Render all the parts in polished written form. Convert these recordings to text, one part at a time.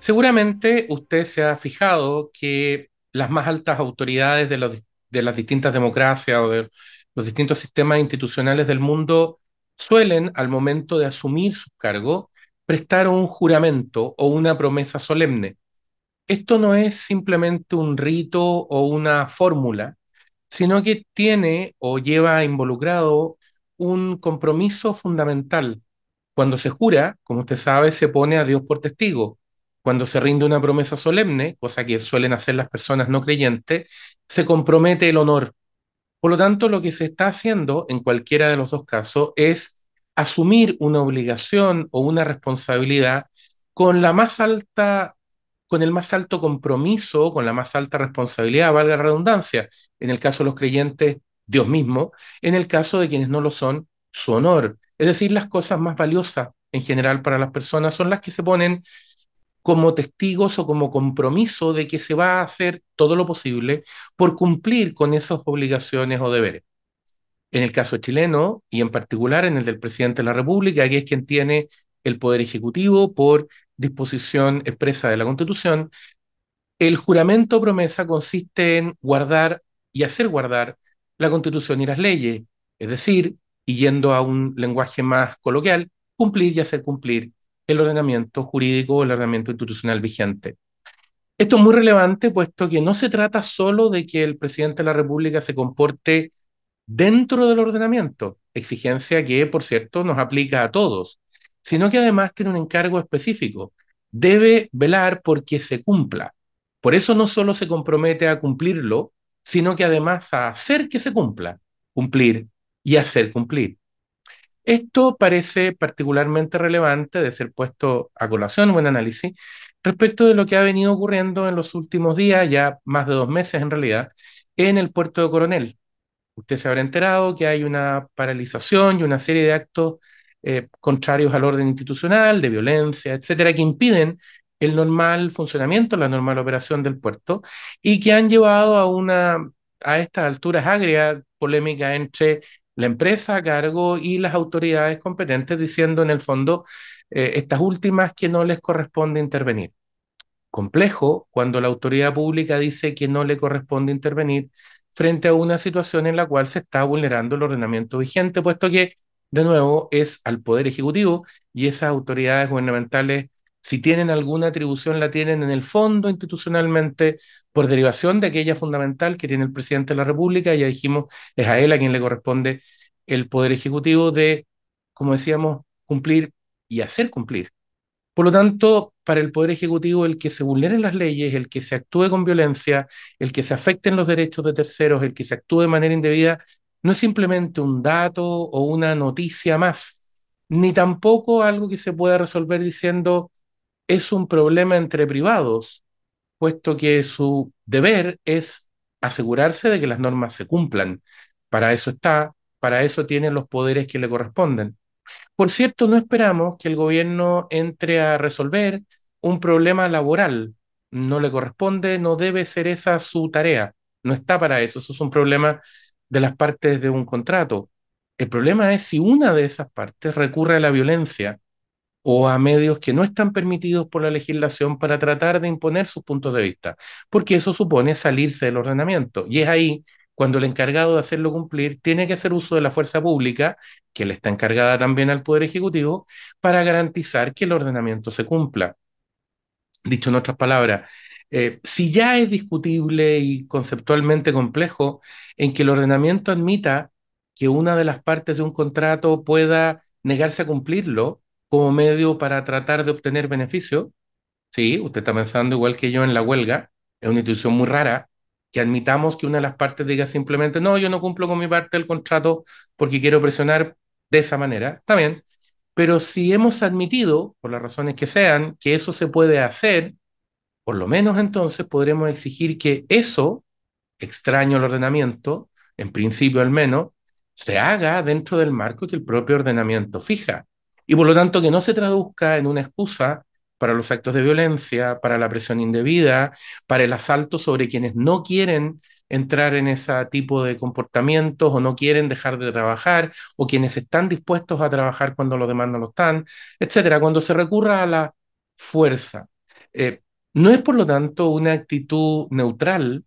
Seguramente usted se ha fijado que las más altas autoridades de las distintas democracias o de los distintos sistemas institucionales del mundo suelen, al momento de asumir su cargo, prestar un juramento o una promesa solemne. Esto no es simplemente un rito o una fórmula, sino que tiene o lleva involucrado un compromiso fundamental. Cuando se jura, como usted sabe, se pone a Dios por testigo. Cuando se rinde una promesa solemne, cosa que suelen hacer las personas no creyentes, se compromete el honor. Por lo tanto, lo que se está haciendo en cualquiera de los dos casos es asumir una obligación o una responsabilidad con la más alta, con el más alto compromiso, con la más alta responsabilidad, valga la redundancia. En el caso de los creyentes, Dios mismo; en el caso de quienes no lo son, su honor. Es decir, las cosas más valiosas en general para las personas son las que se ponen como testigos o como compromiso de que se va a hacer todo lo posible por cumplir con esas obligaciones o deberes. En el caso chileno, y en particular en el del presidente de la República, que es quien tiene el poder ejecutivo por disposición expresa de la Constitución, el juramento o promesa consiste en guardar y hacer guardar la Constitución y las leyes, es decir, y yendo a un lenguaje más coloquial, cumplir y hacer cumplir el ordenamiento jurídico o el ordenamiento institucional vigente. Esto es muy relevante, puesto que no se trata solo de que el presidente de la República se comporte dentro del ordenamiento, exigencia que, por cierto, nos aplica a todos, sino que además tiene un encargo específico. Debe velar porque se cumpla. Por eso no solo se compromete a cumplirlo, sino que además a hacer que se cumpla, cumplir y hacer cumplir. Esto parece particularmente relevante de ser puesto a colación o en análisis respecto de lo que ha venido ocurriendo en los últimos días, ya más de 2 meses en realidad, en el puerto de Coronel. Usted se habrá enterado que hay una paralización y una serie de actos contrarios al orden institucional, de violencia, etcétera, que impiden el normal funcionamiento, la normal operación del puerto y que han llevado a estas alturas agria polémica entre la empresa a cargo y las autoridades competentes, diciendo en el fondo estas últimas que no les corresponde intervenir. Complejo cuando la autoridad pública dice que no le corresponde intervenir frente a una situación en la cual se está vulnerando el ordenamiento vigente, puesto que, de nuevo, es al Poder Ejecutivo y esas autoridades gubernamentales, si tienen alguna atribución, la tienen en el fondo institucionalmente por derivación de aquella fundamental que tiene el presidente de la República. Ya dijimos, es a él a quien le corresponde el Poder Ejecutivo de, como decíamos, cumplir y hacer cumplir. Por lo tanto, para el Poder Ejecutivo, el que se vulneren las leyes, el que se actúe con violencia, el que se afecten los derechos de terceros, el que se actúe de manera indebida, no es simplemente un dato o una noticia más, ni tampoco algo que se pueda resolver diciendo es un problema entre privados, puesto que su deber es asegurarse de que las normas se cumplan. Para eso está, para eso tienen los poderes que le corresponden. Por cierto, no esperamos que el gobierno entre a resolver un problema laboral. No le corresponde, no debe ser esa su tarea. No está para eso. Eso es un problema de las partes de un contrato. El problema es si una de esas partes recurre a la violencia o a medios que no están permitidos por la legislación para tratar de imponer sus puntos de vista, porque eso supone salirse del ordenamiento. Y es ahí cuando el encargado de hacerlo cumplir tiene que hacer uso de la fuerza pública, que le está encargada también al Poder Ejecutivo, para garantizar que el ordenamiento se cumpla. Dicho en otras palabras, si ya es discutible y conceptualmente complejo en que el ordenamiento admita que una de las partes de un contrato pueda negarse a cumplirlo como medio para tratar de obtener beneficio, sí, usted está pensando igual que yo en la huelga, es una institución muy rara, que admitamos que una de las partes diga simplemente, no, yo no cumplo con mi parte del contrato porque quiero presionar de esa manera, está bien, pero si hemos admitido, por las razones que sean, que eso se puede hacer, por lo menos entonces podremos exigir que eso, extraño al ordenamiento, en principio al menos, se haga dentro del marco que el propio ordenamiento fija. Y por lo tanto que no se traduzca en una excusa para los actos de violencia, para la presión indebida, para el asalto sobre quienes no quieren entrar en ese tipo de comportamientos o no quieren dejar de trabajar o quienes están dispuestos a trabajar cuando los demás no lo están, etcétera. Cuando se recurra a la fuerza, Eh, no es, por lo tanto, una actitud neutral,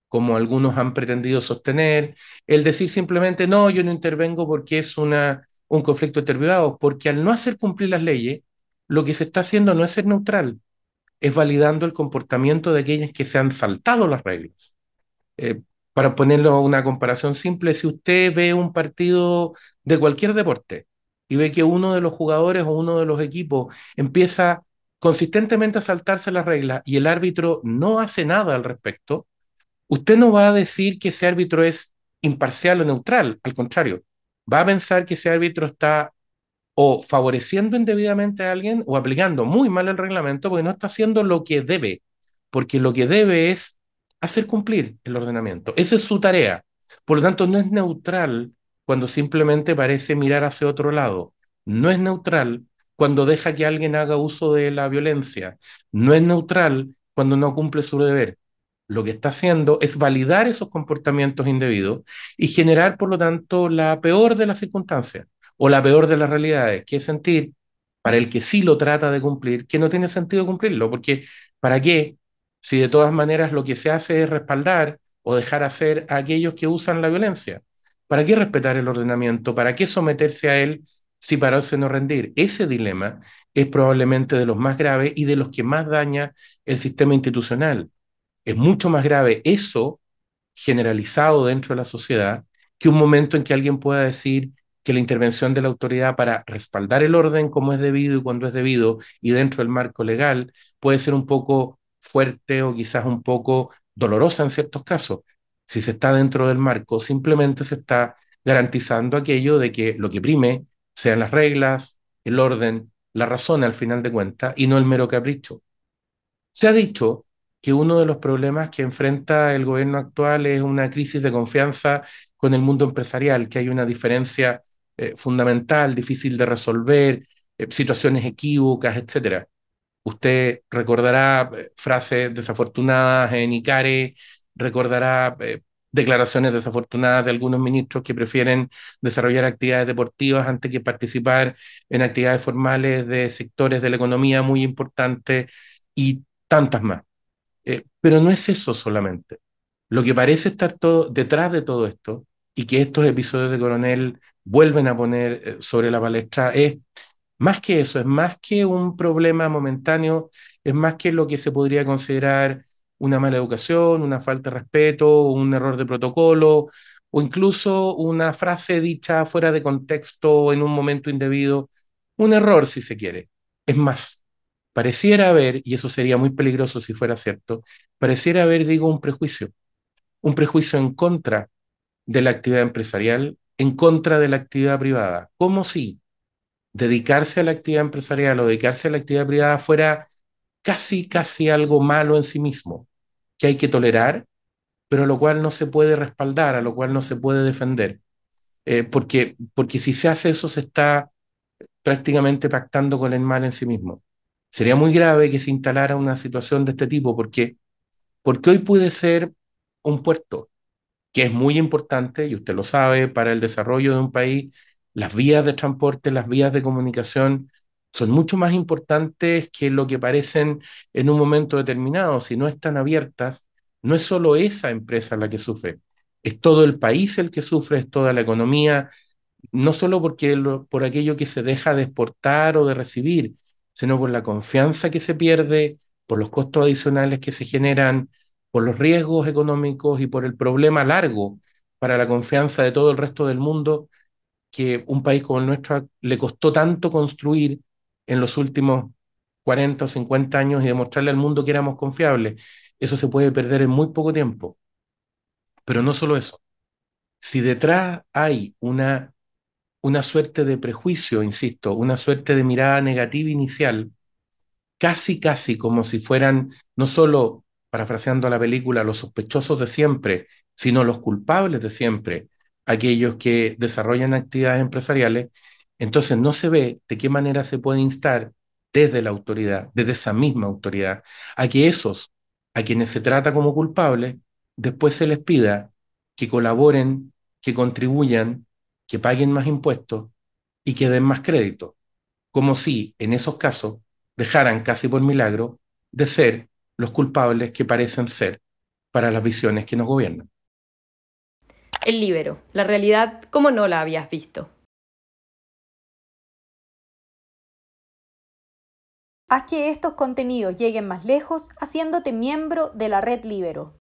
como algunos han pretendido sostener, el decir simplemente, no, yo no intervengo porque es un conflicto entre privados, porque al no hacer cumplir las leyes, lo que se está haciendo no es ser neutral, es validando el comportamiento de aquellos que se han saltado las reglas. Eh, para ponerlo a una comparación simple, si usted ve un partido de cualquier deporte y ve que uno de los jugadores o uno de los equipos empieza consistentemente a saltarse las reglas y el árbitro no hace nada al respecto, usted no va a decir que ese árbitro es imparcial o neutral, al contrario, va a pensar que ese árbitro está o favoreciendo indebidamente a alguien o aplicando muy mal el reglamento porque no está haciendo lo que debe, porque lo que debe es hacer cumplir el ordenamiento. Esa es su tarea. Por lo tanto, no es neutral cuando simplemente parece mirar hacia otro lado. No es neutral cuando deja que alguien haga uso de la violencia. No es neutral cuando no cumple su deber. Lo que está haciendo es validar esos comportamientos indebidos y generar, por lo tanto, la peor de las circunstancias o la peor de las realidades, que es sentir, para el que sí lo trata de cumplir, que no tiene sentido cumplirlo, porque ¿para qué? Si de todas maneras lo que se hace es respaldar o dejar hacer a aquellos que usan la violencia. ¿Para qué respetar el ordenamiento? ¿Para qué someterse a él si pararse no rendir? Ese dilema es probablemente de los más graves y de los que más daña el sistema institucional. Es mucho más grave eso generalizado dentro de la sociedad que un momento en que alguien pueda decir que la intervención de la autoridad para respaldar el orden como es debido y cuando es debido y dentro del marco legal puede ser un poco fuerte o quizás un poco dolorosa en ciertos casos. Si se está dentro del marco, simplemente se está garantizando aquello de que lo que prime sean las reglas, el orden, la razón al final de cuentas y no el mero capricho. Se ha dicho que uno de los problemas que enfrenta el gobierno actual es una crisis de confianza con el mundo empresarial, que hay una diferencia fundamental, difícil de resolver, situaciones equívocas, etcétera. Usted recordará frases desafortunadas en Icare, recordará declaraciones desafortunadas de algunos ministros que prefieren desarrollar actividades deportivas antes que participar en actividades formales de sectores de la economía muy importantes y tantas más. Pero no es eso solamente. Lo que parece estar todo, detrás de todo esto y que estos episodios de Coronel vuelven a poner sobre la palestra es más que eso, es más que un problema momentáneo, es más que lo que se podría considerar una mala educación, una falta de respeto, un error de protocolo o incluso una frase dicha fuera de contexto en un momento indebido, un error si se quiere. Es más, pareciera haber, y eso sería muy peligroso si fuera cierto, pareciera haber, digo, un prejuicio en contra de la actividad empresarial, en contra de la actividad privada, como si dedicarse a la actividad empresarial o dedicarse a la actividad privada fuera casi algo malo en sí mismo, que hay que tolerar, pero a lo cual no se puede respaldar, a lo cual no se puede defender. Porque si se hace eso, se está prácticamente pactando con el mal en sí mismo. Sería muy grave que se instalara una situación de este tipo, porque hoy puede ser un puerto que es muy importante, y usted lo sabe, para el desarrollo de un país, las vías de transporte, las vías de comunicación son mucho más importantes que lo que parecen en un momento determinado. Si no están abiertas, no es solo esa empresa la que sufre, es todo el país el que sufre, es toda la economía, no solo por aquello que se deja de exportar o de recibir, sino por la confianza que se pierde, por los costos adicionales que se generan, por los riesgos económicos y por el problema largo para la confianza de todo el resto del mundo que un país como el nuestro le costó tanto construir en los últimos 40 o 50 años y demostrarle al mundo que éramos confiables. Eso se puede perder en muy poco tiempo. Pero no solo eso. Si detrás hay una suerte de prejuicio, insisto, una suerte de mirada negativa inicial, casi como si fueran no solo, parafraseando la película, los sospechosos de siempre, sino los culpables de siempre, aquellos que desarrollan actividades empresariales, entonces no se ve de qué manera se puede instar desde la autoridad, desde esa misma autoridad, a que esos a quienes se trata como culpables, después se les pida que colaboren, que contribuyan, que paguen más impuestos y que den más crédito como si en esos casos dejaran casi por milagro de ser los culpables que parecen ser para las visiones que nos gobiernan. El Líbero, la realidad como no la habías visto. Haz que estos contenidos lleguen más lejos haciéndote miembro de la Red Líbero.